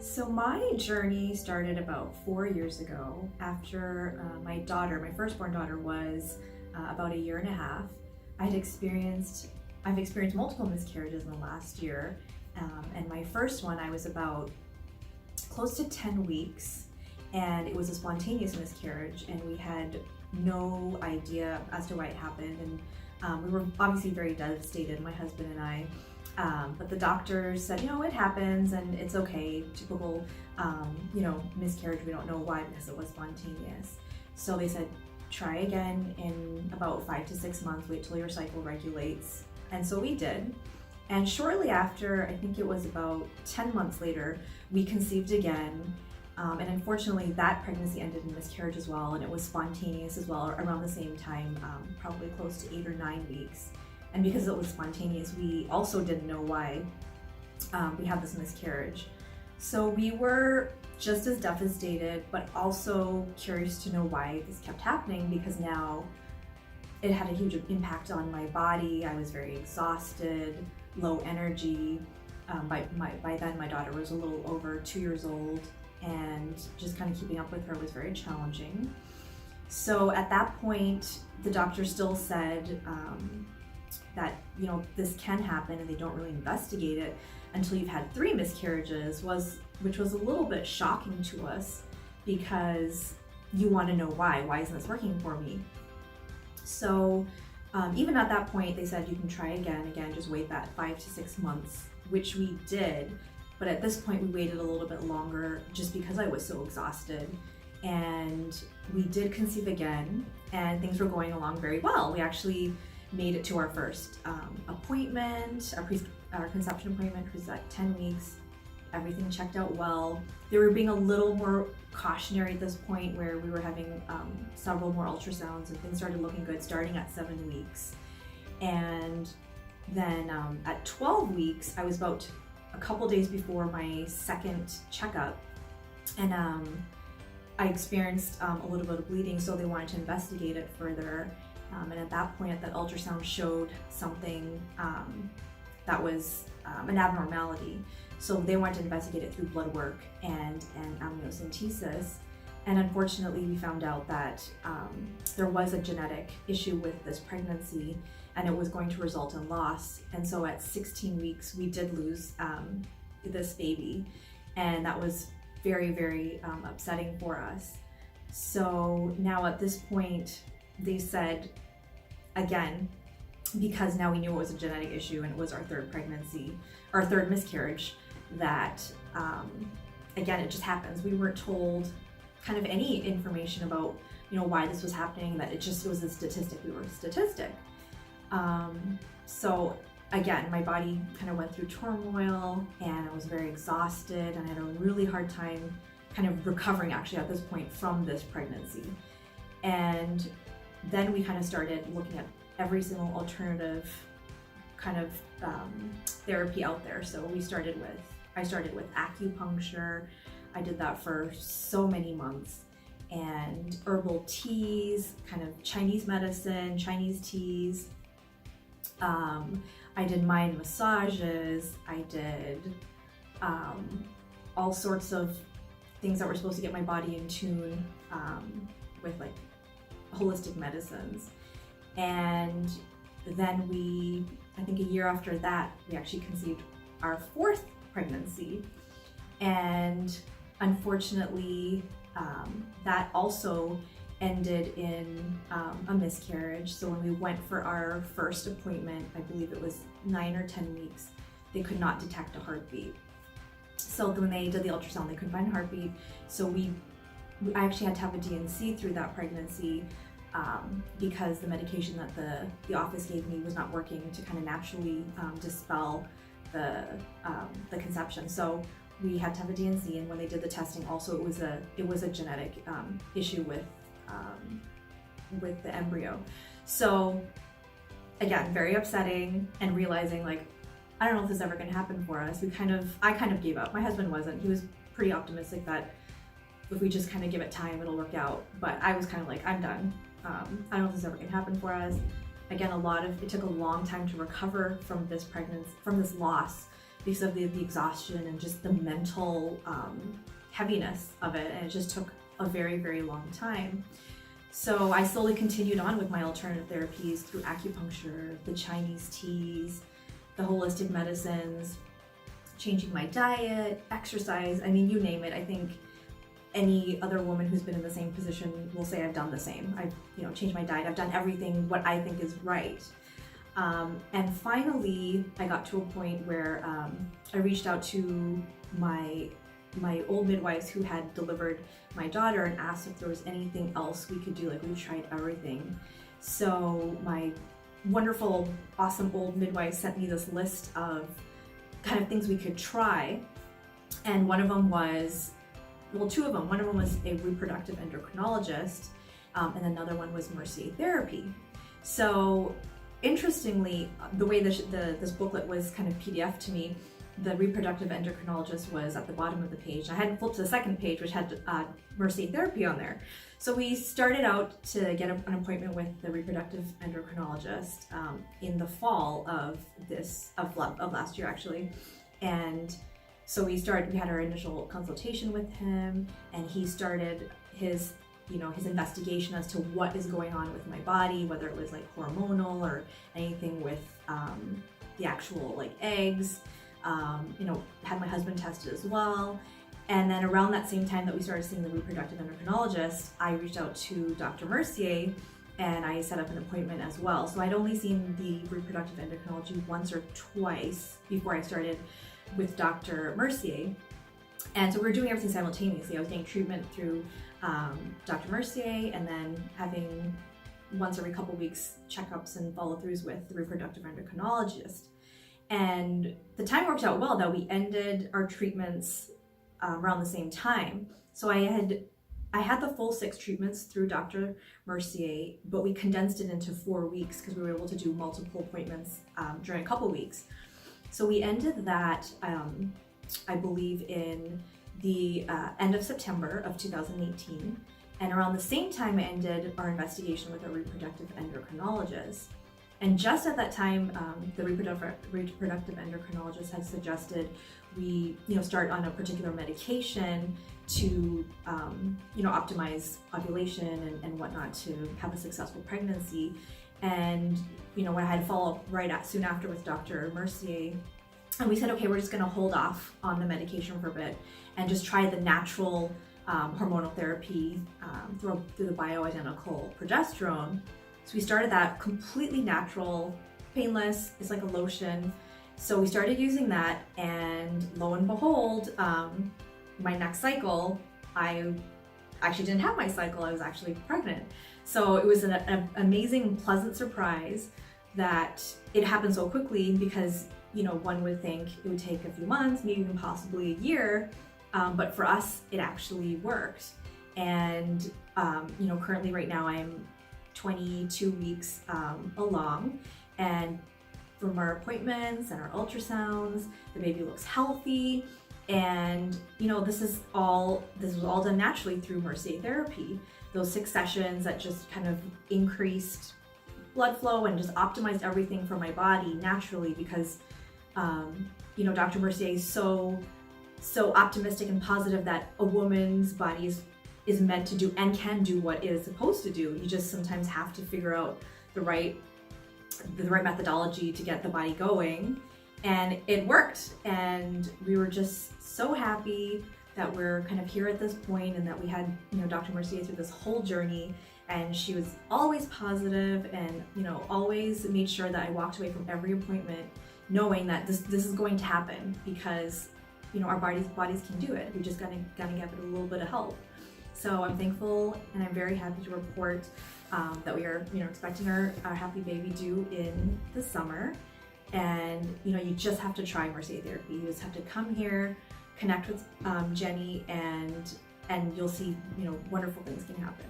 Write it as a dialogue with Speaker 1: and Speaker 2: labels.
Speaker 1: So my journey started about 4 years ago after my firstborn daughter was about a year and a half. I've experienced multiple miscarriages in the last year. And my first one, I was about close to 10 weeks, and it was a spontaneous miscarriage, and we had no idea as to why it happened. And we were obviously very devastated, my husband and I. But the doctors said, it happens and it's okay, typical, miscarriage. We don't know why because it was spontaneous. So they said, try again in about 5 to 6 months, wait till your cycle regulates. And so we did. And shortly after, I think it was about 10 months later, we conceived again. And unfortunately, that pregnancy ended in miscarriage as well, and it was spontaneous as well, around the same time, probably close to 8 or 9 weeks. And because it was spontaneous, we also didn't know why we had this miscarriage. So we were just as devastated, but also curious to know why this kept happening, because now it had a huge impact on my body. I was very exhausted, low energy. By then, my daughter was a little over 2 years old, and just kind of keeping up with her was very challenging. So at that point, the doctor still said that this can happen, and they don't really investigate it until you've had 3 miscarriages, which was a little bit shocking to us, because you want to know why isn't this working for me. So even at that point, they said you can try again, just wait that 5 to 6 months, which we did. But at this point, we waited a little bit longer just because I was so exhausted. And we did conceive again, and things were going along very well. We actually made it to our first appointment, our conception appointment, which was at 10 weeks. Everything checked out well. They were being a little more cautionary at this point, where we were having several more ultrasounds, and things started looking good starting at 7 weeks. And then at 12 weeks, I was about a couple days before my second checkup, and I experienced a little bit of bleeding, so they wanted to investigate it further. And at that point, that ultrasound showed something that was an abnormality. So they wanted to investigate it through blood work and amniocentesis. And unfortunately, we found out that there was a genetic issue with this pregnancy, and it was going to result in loss. And so at 16 weeks, we did lose this baby. And that was very, very upsetting for us. So now at this point, they said, again, because now we knew it was a genetic issue and it was our third miscarriage, that again, it just happens. We weren't told kind of any information about why this was happening, that it was a statistic. We were a statistic. So again, my body kind of went through turmoil, and I was very exhausted, and I had a really hard time kind of recovering actually at this point from this pregnancy. And then we kind of started looking at every single alternative kind of therapy out there. So I started with acupuncture. I did that for so many months, and herbal teas, kind of Chinese medicine, Chinese teas. I did mind massages. I did all sorts of things that were supposed to get my body in tune with like holistic medicines. And then I think a year after that, we actually conceived our 4th pregnancy. And unfortunately, that also ended in a miscarriage. So when we went for our first appointment, I believe it was 9 or 10 weeks, they could not detect a heartbeat. So when they did the ultrasound, they couldn't find a heartbeat. So I actually had to have a D&C through that pregnancy because the medication that the office gave me was not working to kind of naturally dispel the conception. So we had to have a D&C, and when they did the testing, also it was a genetic issue with the embryo. So again, very upsetting, and realizing like, I don't know if this is ever going to happen for us. I kind of gave up. My husband wasn't. He was pretty optimistic that if we just kind of give it time, it'll work out. But I was kind of like, I'm done. I don't know if this is ever going to happen for us. Again, it took a long time to recover from this pregnancy, from this loss, because of the exhaustion and just the mental heaviness of it, and it just took a very, very long time. So I slowly continued on with my alternative therapies through acupuncture, the Chinese teas, the holistic medicines, changing my diet, exercise, I mean, you name it. I think any other woman who's been in the same position will say I've done the same. I've changed my diet, I've done everything what I think is right. And finally, I got to a point where I reached out to my old midwives who had delivered my daughter and asked if there was anything else we could do. Like, we've tried everything. So my wonderful, awesome old midwife sent me this list of kind of things we could try. And one of them was, well, two of them. One of them was a reproductive endocrinologist, and another one was Mercier therapy. So interestingly, the way this booklet was kind of PDF to me, the reproductive endocrinologist was at the bottom of the page. I hadn't flipped to the second page, which had Mercier therapy on there. So we started out to get an appointment with the reproductive endocrinologist in the fall of last year, actually. And so we had our initial consultation with him, and he started his investigation as to what is going on with my body, whether it was like hormonal or anything with the actual like eggs. Had my husband tested as well. And then around that same time that we started seeing the reproductive endocrinologist, I reached out to Dr. Mercier and I set up an appointment as well. So I'd only seen the reproductive endocrinology once or twice before I started with Dr. Mercier. And so we were doing everything simultaneously. I was getting treatment through Dr. Mercier, and then having once every couple weeks checkups and follow-throughs with the reproductive endocrinologist. And the time worked out well that we ended our treatments around the same time. So I had the full 6 treatments through Dr. Mercier, but we condensed it into 4 weeks because we were able to do multiple appointments during a couple weeks. So we ended that, I believe, in the end of September of 2018. And around the same time, I ended our investigation with a reproductive endocrinologist. And just at that time, the reproductive endocrinologist had suggested we, start on a particular medication to, optimize ovulation and whatnot to have a successful pregnancy. And, when I had to follow up soon after with Dr. Mercier, and we said, okay, we're just going to hold off on the medication for a bit and just try the natural hormonal therapy through the bioidentical progesterone. So we started that completely natural, painless. It's like a lotion. So we started using that, and lo and behold, my next cycle, I actually didn't have my cycle. I was actually pregnant. So it was an amazing, pleasant surprise that it happened so quickly because, one would think it would take a few months, maybe even possibly a year. But for us, it actually worked. And, currently right now I'm 22 weeks along, and from our appointments and our ultrasounds, the baby looks healthy. And this was all done naturally through Mercier therapy. Those 6 sessions that just kind of increased blood flow and just optimized everything for my body naturally, because Dr. Mercier is so optimistic and positive that a woman's body is meant to do and can do what it is supposed to do. You just sometimes have to figure out the right methodology to get the body going. And it worked. And we were just so happy that we're kind of here at this point, and that we had, Dr. Mercier through this whole journey. And she was always positive and, always made sure that I walked away from every appointment knowing that this is going to happen, because, our bodies can do it. We just gotta give it a little bit of help. So I'm thankful, and I'm very happy to report that we are, expecting our happy baby due in the summer. And, you just have to try Mercier therapy. You just have to come here, connect with Jenny, and you'll see, wonderful things can happen.